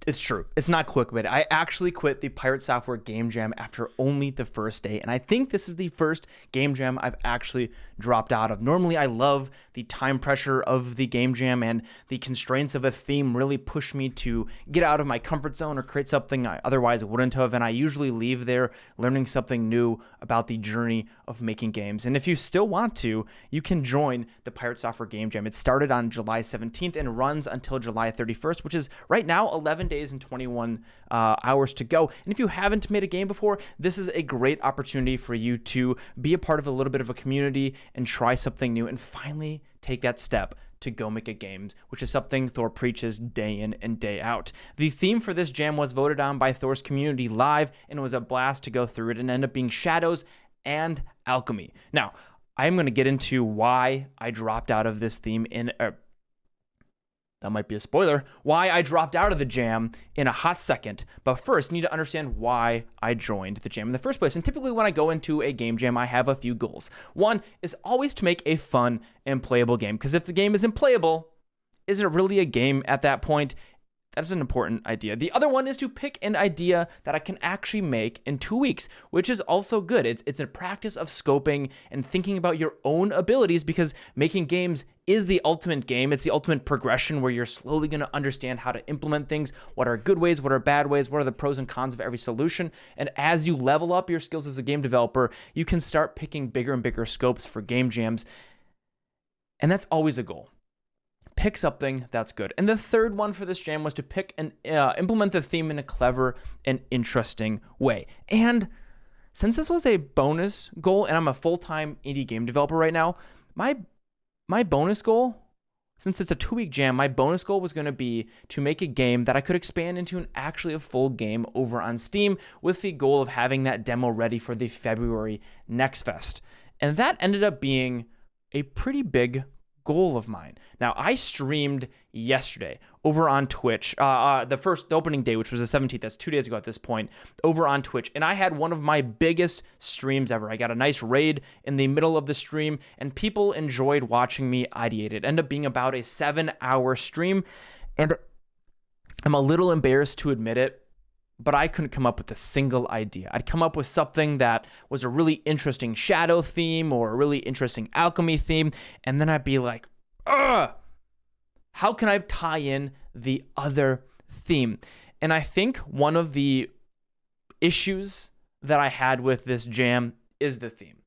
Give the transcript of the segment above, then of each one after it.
It's true. It's not clickbait. I actually quit the Pirate Software game jam after only the first day. And I think this is the first game jam I've actually dropped out of. Normally, I love the time pressure of the game jam, and the constraints of a theme really push me to get out of my comfort zone or create something I otherwise wouldn't have. And I usually leave there learning something new about the journey of making games. And if you still want to, you can join the Pirate Software game jam. It started on July 17th and runs until July 31st, which is right now 11 days and 21 hours to go. And if you haven't made a game before, this is a great opportunity for you to be a part of a little bit of a community and try something new and finally take that step to go make a game, which is something Thor preaches day in and day out. The theme for this jam was voted on by Thor's community live, and it was a blast to go through it, and ended up being shadows and alchemy. Now, I'm going to get into why I dropped out of this theme in a that might be a spoiler, why I dropped out of the jam in a hot second. But first, you need to understand why I joined the jam in the first place. And typically when I go into a game jam, I have a few goals. One is always to make a fun and playable game, because if the game isn't playable, is it really a game at that point? That's an important idea. The other one is to pick an idea that I can actually make in 2 weeks, which is also good. It's a practice of scoping and thinking about your own abilities, because making games is the ultimate game. It's the ultimate progression where you're slowly going to understand how to implement things. What are good ways? What are bad ways? What are the pros and cons of every solution? And as you level up your skills as a game developer, you can start picking bigger and bigger scopes for game jams. And that's always a goal. Pick something that's good. And the third one for this jam was to pick and implement the theme in a clever and interesting way. And since this was a bonus goal, and I'm a full-time indie game developer right now, my bonus goal, since it's a 2-week jam, my bonus goal was going to be to make a game that I could expand into actually a full game over on Steam, with the goal of having that demo ready for the February Next Fest. And that ended up being a pretty big goal of mine. Now, I streamed yesterday over on Twitch, the opening day, which was the 17th, that's 2 days ago at this point, over on Twitch, and I had one of my biggest streams ever. I got a nice raid in the middle of the stream, and people enjoyed watching me ideate. It ended up being about a 7-hour stream, and I'm a little embarrassed to admit it, but I couldn't come up with a single idea. I'd come up with something that was a really interesting shadow theme or a really interesting alchemy theme, and then I'd be like, how can I tie in the other theme? And I think one of the issues that I had with this jam is the theme.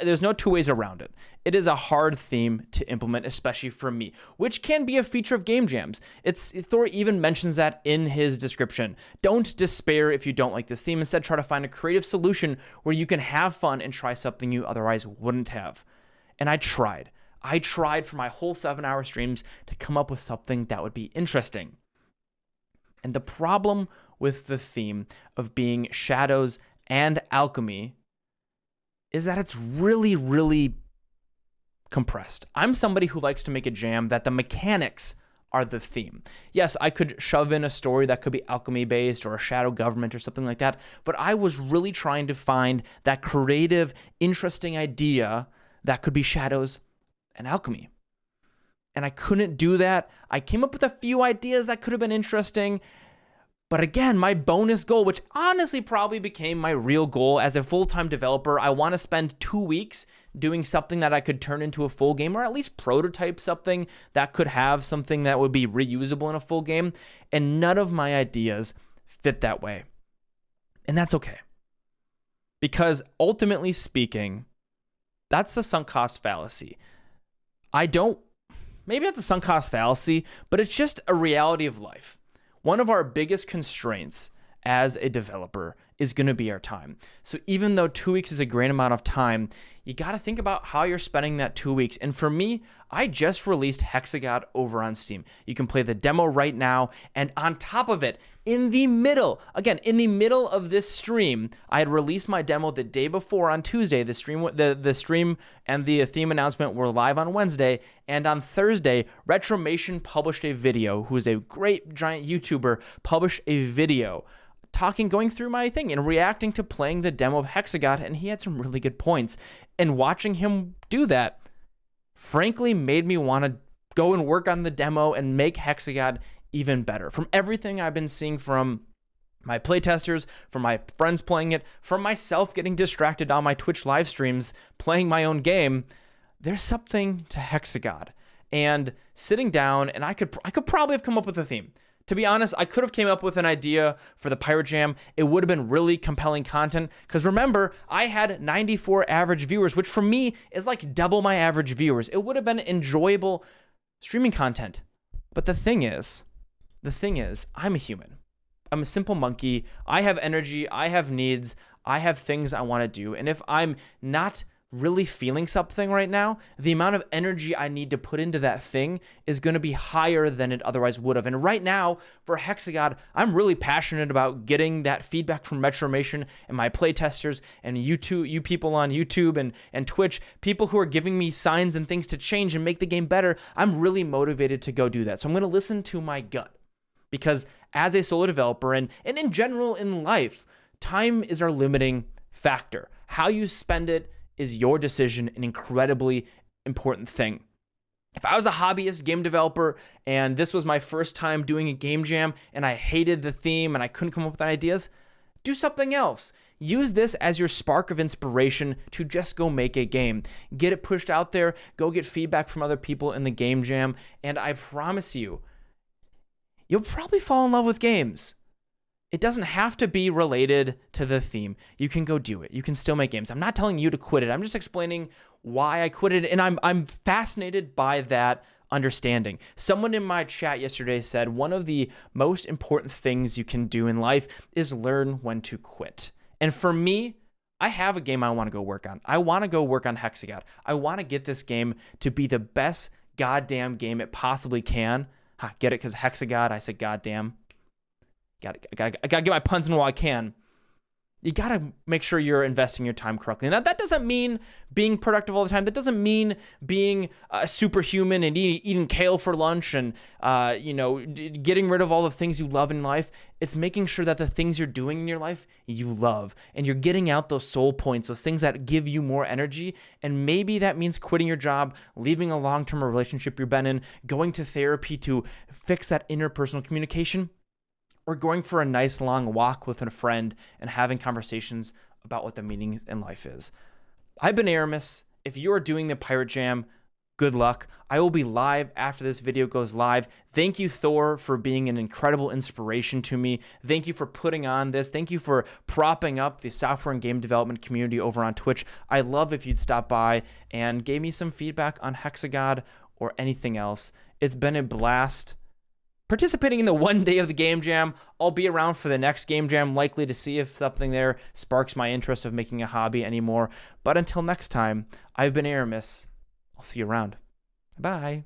There's no two ways around it. It is a hard theme to implement, especially for me, which can be a feature of game jams. Thor even mentions that in his description. Don't despair if you don't like this theme. Instead, try to find a creative solution where you can have fun and try something you otherwise wouldn't have. And I tried. I tried for my whole 7-hour streams to come up with something that would be interesting. And the problem with the theme of being shadows and alchemy is that it's really, really compressed. I'm somebody who likes to make a jam that the mechanics are the theme. Yes, I could shove in a story that could be alchemy-based or a shadow government or something like that, but I was really trying to find that creative, interesting idea that could be shadows and alchemy. And I couldn't do that. I came up with a few ideas that could have been interesting, but again, my bonus goal, which honestly probably became my real goal as a full-time developer, I want to spend 2 weeks doing something that I could turn into a full game, or at least prototype something that could have something that would be reusable in a full game. And none of my ideas fit that way. And that's okay. Because ultimately speaking, that's the sunk cost fallacy. Maybe not the sunk cost fallacy, but it's just a reality of life. One of our biggest constraints as a developer is going to be our time. So even though 2 weeks is a great amount of time, you got to think about how you're spending that 2 weeks. And for me, I just released Hexagod over on Steam. You can play the demo right now. And on top of it, in the middle of this stream, I had released my demo the day before on Tuesday. The stream and the theme announcement were live on Wednesday. And on Thursday, Retromation published a video, who is a great giant YouTuber, published a video going through my thing and reacting to playing the demo of Hexagod, and he had some really good points. And watching him do that, frankly, made me want to go and work on the demo and make Hexagod even better. From everything I've been seeing from my playtesters, from my friends playing it, from myself getting distracted on my Twitch live streams, playing my own game, there's something to Hexagod. And sitting down, and I could probably have come up with a theme. To be honest, I could have came up with an idea for the Pirate Jam. It would have been really compelling content. Because remember, I had 94 average viewers, which for me is like double my average viewers. It would have been enjoyable streaming content. But the thing is, I'm a human. I'm a simple monkey. I have energy. I have needs. I have things I want to do. And if I'm not really feeling something right now, the amount of energy I need to put into that thing is going to be higher than it otherwise would have. And right now, for Hexagod, I'm really passionate about getting that feedback from Retromation and my playtesters and you people on YouTube and Twitch, people who are giving me signs and things to change and make the game better. I'm really motivated to go do that. So I'm going to listen to my gut, because as a solo developer and in general in life, time is our limiting factor. How you spend it is your decision, an incredibly important thing. If I was a hobbyist game developer and this was my first time doing a game jam and I hated the theme and I couldn't come up with ideas, do something else. Use this as your spark of inspiration to just go make a game. Get it pushed out there, go get feedback from other people in the game jam, and I promise you, you'll probably fall in love with games. It doesn't have to be related to the theme. You can go do it. You can still make games. I'm not telling you to quit it. I'm just explaining why I quit it, and I'm fascinated by that understanding. Someone in my chat yesterday said one of the most important things you can do in life is learn when to quit. And for me, I have a game I want to go work on. I want to go work on Hexagod. I want to get this game to be the best goddamn game it possibly can. Get it? Because Hexagod, I said goddamn. I gotta get my puns in while I can. You gotta make sure you're investing your time correctly. Now, that doesn't mean being productive all the time. That doesn't mean being a superhuman and eating kale for lunch and getting rid of all the things you love in life. It's making sure that the things you're doing in your life you love, and you're getting out those soul points, those things that give you more energy. And maybe that means quitting your job, leaving a long-term relationship you've been in, going to therapy to fix that interpersonal communication, or going for a nice long walk with a friend and having conversations about what the meaning in life is. I've been Aarimous. If you are doing the Pirate Jam, good luck. I will be live after this video goes live. Thank you, Thor, for being an incredible inspiration to me. Thank you for putting on this. Thank you for propping up the software and game development community over on Twitch. I'd love if you'd stop by and gave me some feedback on Hexagod or anything else. It's been a blast participating in the one day of the game jam. I'll be around for the next game jam, likely to see if something there sparks my interest of making a hobby anymore. But until next time, I've been Aarimous. I'll see you around. Bye.